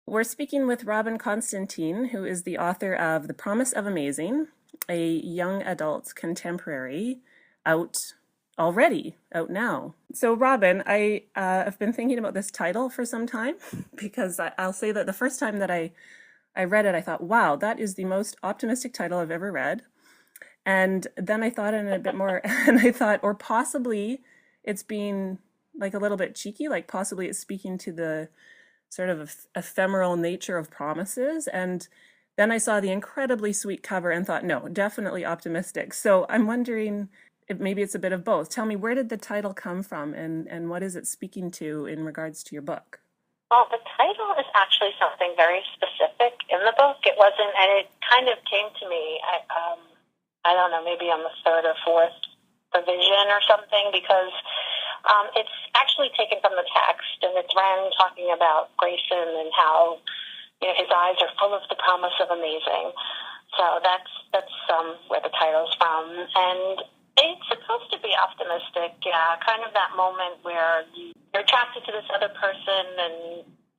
We're speaking with Robin Constantine, who is the author of The Promise of Amazing, a young adult contemporary out out now. So, Robin, I have been thinking about this title for some time because I'll say that the first time that I read it, I thought, wow, that is the most optimistic title I've ever read. And then I thought in a bit more, and I thought, or possibly it's being like a little bit cheeky, like possibly it's speaking to the sort of ephemeral nature of promises. And then I saw the incredibly sweet cover and thought, no, definitely optimistic. So I'm wondering if maybe it's a bit of both. Tell me, where did the title come from and what is it speaking to in regards to your book? Well, the title is actually something very specific in the book. It wasn't, and it kind of came to me, I don't know, maybe on the third or fourth revision or something, because it's actually taken from the text, and it's Ren talking about Grayson and how his eyes are full of the promise of amazing. So that's where the title's from, and it's supposed to be optimistic. Yeah, kind of that moment where you're attracted to this other person, and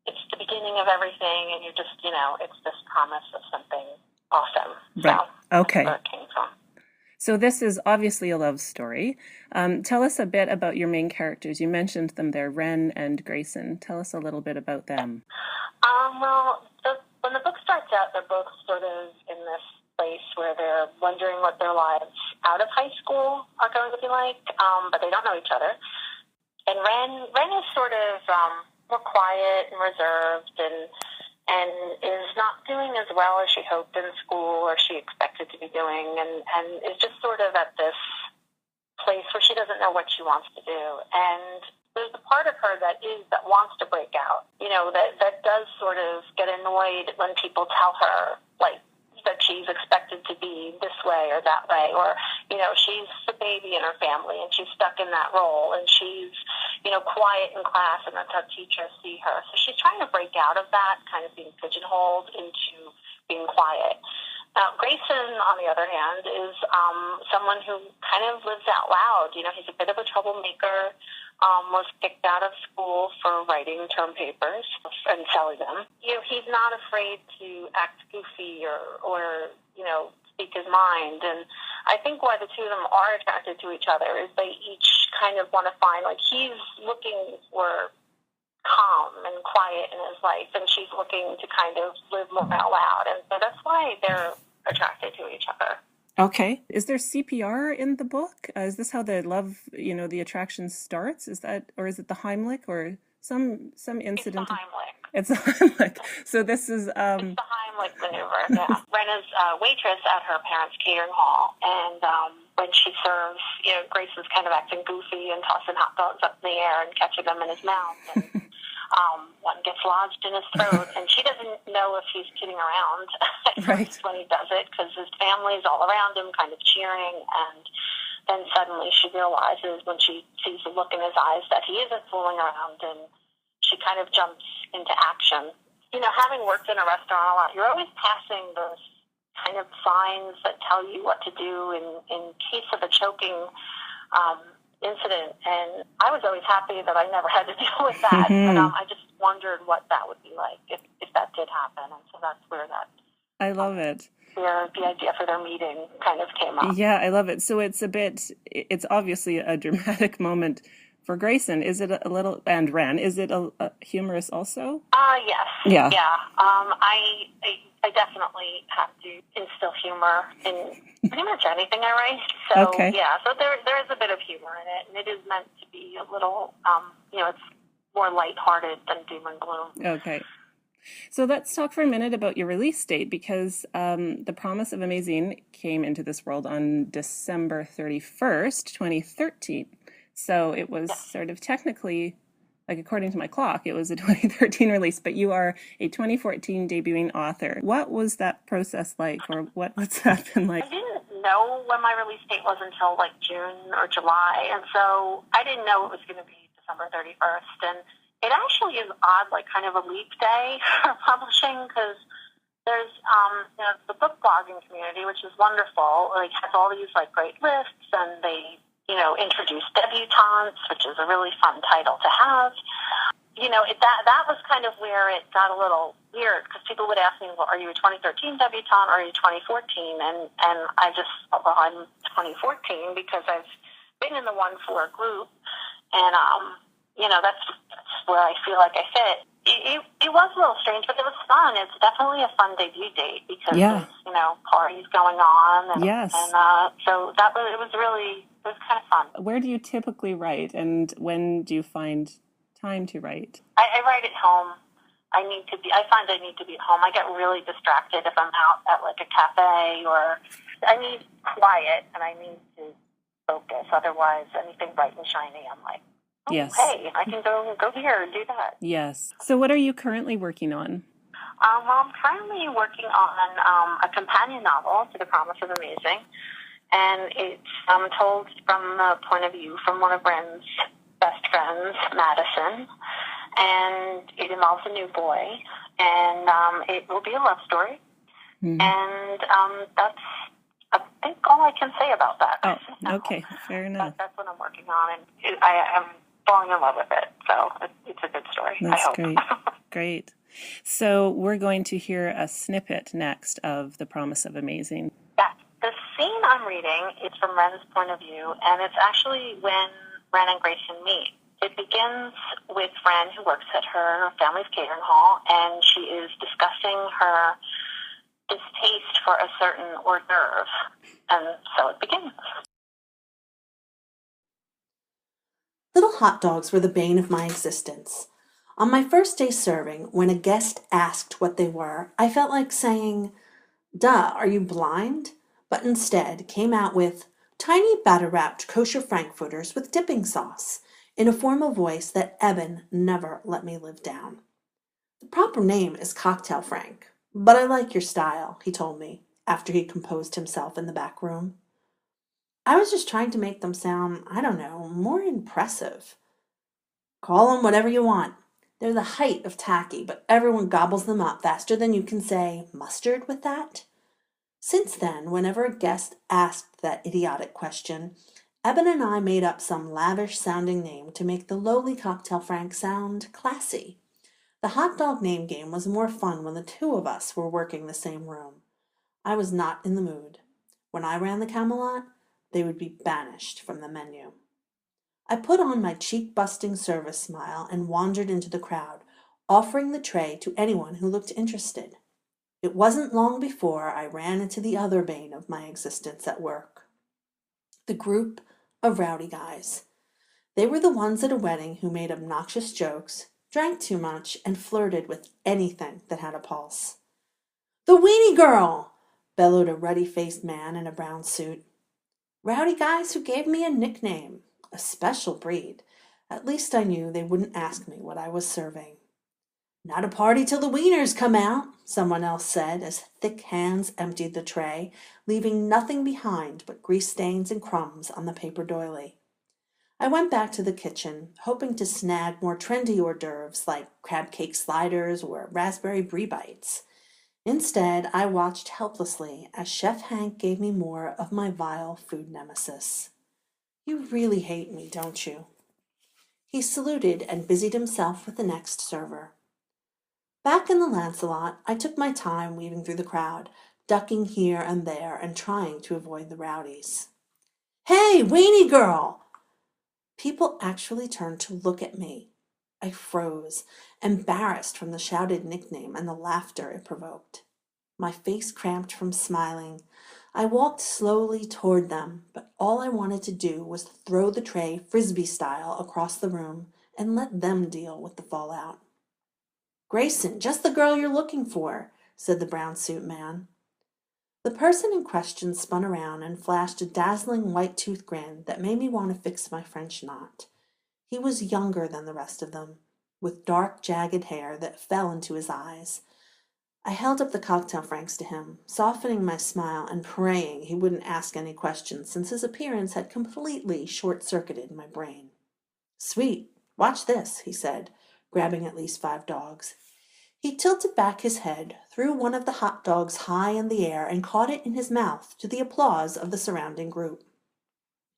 it's the beginning of everything, and you're just it's this promise of something awesome. Right. So okay. That's where it came from. So this is obviously a love story. Tell us a bit about your main characters. You mentioned them there, Ren and Grayson. Tell us a little bit about them. When the book starts out, they're both sort of in this place where they're wondering what their lives out of high school are going to be like, but they don't know each other. And Ren is sort of more quiet and reserved and is not doing as well as she hoped in school or she expected to be doing, and is just sort of at this place where she doesn't know what she wants to do. And there's a part of her that wants to break out, that does sort of get annoyed when people tell her, like, that she's expected to be this way or that way, or, she's the baby in her family and she's stuck in that role, and she's, quiet in class, and that's how teachers see her. So she's trying to break out of that, kind of being pigeonholed into being quiet. Now, Grayson, on the other hand, is someone who kind of lives out loud. He's a bit of a troublemaker, was kicked out of school for writing term papers and selling them. He's not afraid to act goofy or speak his mind. And I think why the two of them are attracted to each other is they each kind of want to find, like, he's looking for calm and quiet in his life, and she's looking to kind of live more out loud. And so that's why they're attracted to each other. Okay. Is there CPR in the book? Is this how the love, the attraction starts? Is that, or is it the Heimlich, or some incident? It's the Heimlich. It's the Heimlich. So this is... It's the Heimlich maneuver, yeah. Ren is a waitress at her parents' catering hall, and when she serves, Grayson's kind of acting goofy and tossing hot dogs up in the air and catching them in his mouth, and one gets lodged in his throat, and she doesn't know if he's kidding around right. when he does it, because his family's all around him kind of cheering, and then suddenly she realizes when she sees the look in his eyes that he isn't fooling around, and she kind of jumps into action. Having worked in a restaurant a lot, you're always passing those kind of signs that tell you what to do in case of a choking incident, and I was always happy that I never had to deal with that. Mm-hmm. And I just wondered what that would be like if that did happen, and so that's where that. I love it. The idea for their meeting kind of came up. Yeah, I love it. So it's obviously a dramatic moment for Grayson. Is it a little, and Ren, is it a humorous also? Yes. Yeah. Yeah. I definitely have to instill humor in pretty much anything I write. So, okay. Yeah, so there is a bit of humor in it, and it is meant to be a little, it's more lighthearted than doom and gloom. Okay. So let's talk for a minute about your release date, because The Promise of Amazing came into this world on December 31st, 2013. So it was sort of technically, like, according to my clock, it was a 2013 release, but you are a 2014 debuting author. What was that process like, or what's that been like? I didn't know when my release date was until like June or July, and so I didn't know it was going to be December 31st, and it actually is odd, like kind of a leap day for publishing, because there's the book blogging community, which is wonderful, like has all these like great lists, and they introduce debutantes, which is a really fun title to have. that was kind of where it got a little weird, because people would ask me, well, are you a 2013 debutante or are you 2014? And I just, well, I'm 2014 because I've been in the 1-4 group, and that's where I feel like I fit. It was a little strange, but it was fun. It's definitely a fun debut date because Yeah. there's parties going on, and Yes. and so it was kind of fun. Where do you typically write, and when do you find time to write? I write at home. I find I need to be at home. I get really distracted if I'm out at like a cafe, or I need quiet and I need to focus. Otherwise, anything bright and shiny, I'm like, oh, yes. Hey, I can go here and do that. Yes. So what are you currently working on? I'm currently working on a companion novel to The Promise of Amazing, and it's told from the point of view from one of Ren's best friends, Madison, and it involves a new boy, and it will be a love story, and that's, I think, all I can say about that. Oh, okay, fair enough. That's what I'm working on, and I am falling in love with it, so it's a good story. That's I hope. Great. Great. So we're going to hear a snippet next of The Promise of Amazing. Yeah, the scene I'm reading is from Ren's point of view, and it's actually when Ren and Grayson meet. It begins with Ren, who works at her family's catering hall, and she is discussing her distaste for a certain hors d'oeuvre. And so it begins. Little hot dogs were the bane of my existence. On my first day serving, when a guest asked what they were, I felt like saying, "Duh, are you blind?" But instead came out with tiny batter-wrapped kosher frankfurters with dipping sauce, in a formal voice that Eben never let me live down. "The proper name is Cocktail Frank, but I like your style," he told me, after he composed himself in the back room. I was just trying to make them sound, I don't know, more impressive. "Call them whatever you want. They're the height of tacky, but everyone gobbles them up faster than you can say mustard with that." Since then, whenever a guest asked that idiotic question, Eben and I made up some lavish-sounding name to make the lowly Cocktail Frank sound classy. The hot dog name game was more fun when the two of us were working the same room. I was not in the mood. When I ran the Camelot, they would be banished from the menu. I put on my cheek-busting service smile and wandered into the crowd, offering the tray to anyone who looked interested. It wasn't long before I ran into the other bane of my existence at work. The group of rowdy guys. They were the ones at a wedding who made obnoxious jokes, drank too much, and flirted with anything that had a pulse. "The weenie girl!" bellowed a ruddy-faced man in a brown suit. Rowdy guys who gave me a nickname, a special breed. At least I knew they wouldn't ask me what I was serving. "Not a party till the wieners come out," someone else said as thick hands emptied the tray, leaving nothing behind but grease stains and crumbs on the paper doily. I went back to the kitchen, hoping to snag more trendy hors d'oeuvres like crab cake sliders or raspberry brie bites. Instead, I watched helplessly as Chef Hank gave me more of my vile food nemesis. "You really hate me, don't you?" He saluted and busied himself with the next server. Back in the Lancelot, I took my time weaving through the crowd, ducking here and there and trying to avoid the rowdies. "Hey, weenie girl!" People actually turned to look at me. I froze, embarrassed from the shouted nickname and the laughter it provoked. My face cramped from smiling. I walked slowly toward them, but all I wanted to do was throw the tray frisbee style across the room and let them deal with the fallout. "Grayson, just the girl you're looking for," said the brown suit man. The person in question spun around and flashed a dazzling white-tooth grin that made me want to fix my French knot. He was younger than the rest of them, with dark, jagged hair that fell into his eyes. I held up the Cocktail Franks to him, softening my smile and praying he wouldn't ask any questions since his appearance had completely short-circuited my brain. "Sweet, watch this," he said, grabbing at least 5 dogs. He tilted back his head, threw one of the hot dogs high in the air, and caught it in his mouth to the applause of the surrounding group.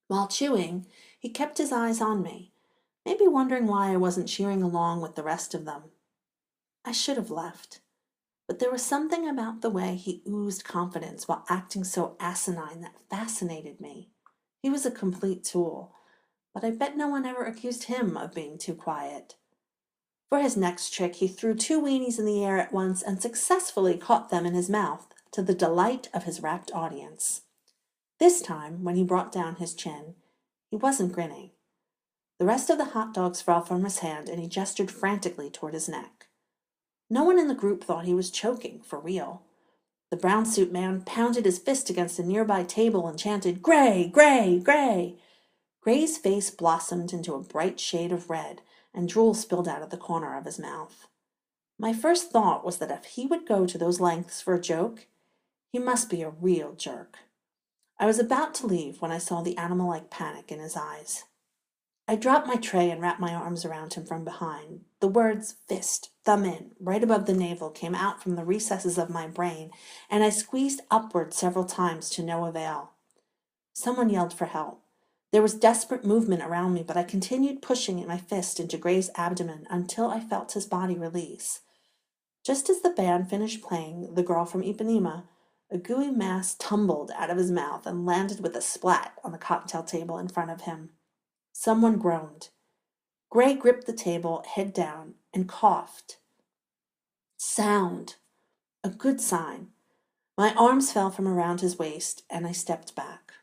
While chewing, he kept his eyes on me. maybe wondering why I wasn't cheering along with the rest of them. I should have left, but there was something about the way he oozed confidence while acting so asinine that fascinated me. He was a complete tool, but I bet no one ever accused him of being too quiet. For his next trick, he threw 2 weenies in the air at once and successfully caught them in his mouth, to the delight of his rapt audience. This time, when he brought down his chin, he wasn't grinning. The rest of the hot dogs fell from his hand, and he gestured frantically toward his neck. No one in the group thought he was choking, for real. The brown suit man pounded his fist against a nearby table and chanted, "Gray, Gray, Gray!" Gray's face blossomed into a bright shade of red, and drool spilled out of the corner of his mouth. My first thought was that if he would go to those lengths for a joke, he must be a real jerk. I was about to leave when I saw the animal-like panic in his eyes. I dropped my tray and wrapped my arms around him from behind. The words "fist," "thumb in," right above the navel came out from the recesses of my brain, and I squeezed upward several times to no avail. Someone yelled for help. There was desperate movement around me, but I continued pushing my fist into Gray's abdomen until I felt his body release. Just as the band finished playing "The Girl from Ipanema," a gooey mass tumbled out of his mouth and landed with a splat on the cocktail table in front of him. Someone groaned. Gray gripped the table, head down, and coughed. Sound. A good sign. My arms fell from around his waist, and I stepped back.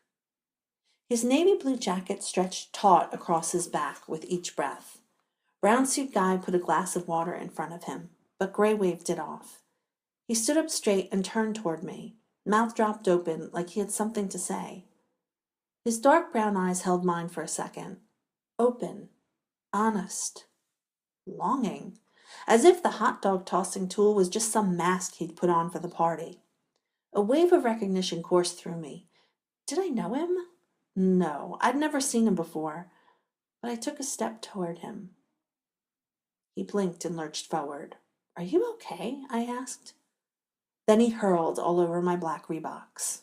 His navy blue jacket stretched taut across his back with each breath. Brown suit guy put a glass of water in front of him, but Gray waved it off. He stood up straight and turned toward me, mouth dropped open like he had something to say. His dark brown eyes held mine for a second. Open, honest, longing, as if the hot dog tossing tool was just some mask he'd put on for the party. A wave of recognition coursed through me. Did I know him? No, I'd never seen him before, but I took a step toward him. He blinked and lurched forward. "Are you okay?" I asked. Then he hurled all over my black Reeboks.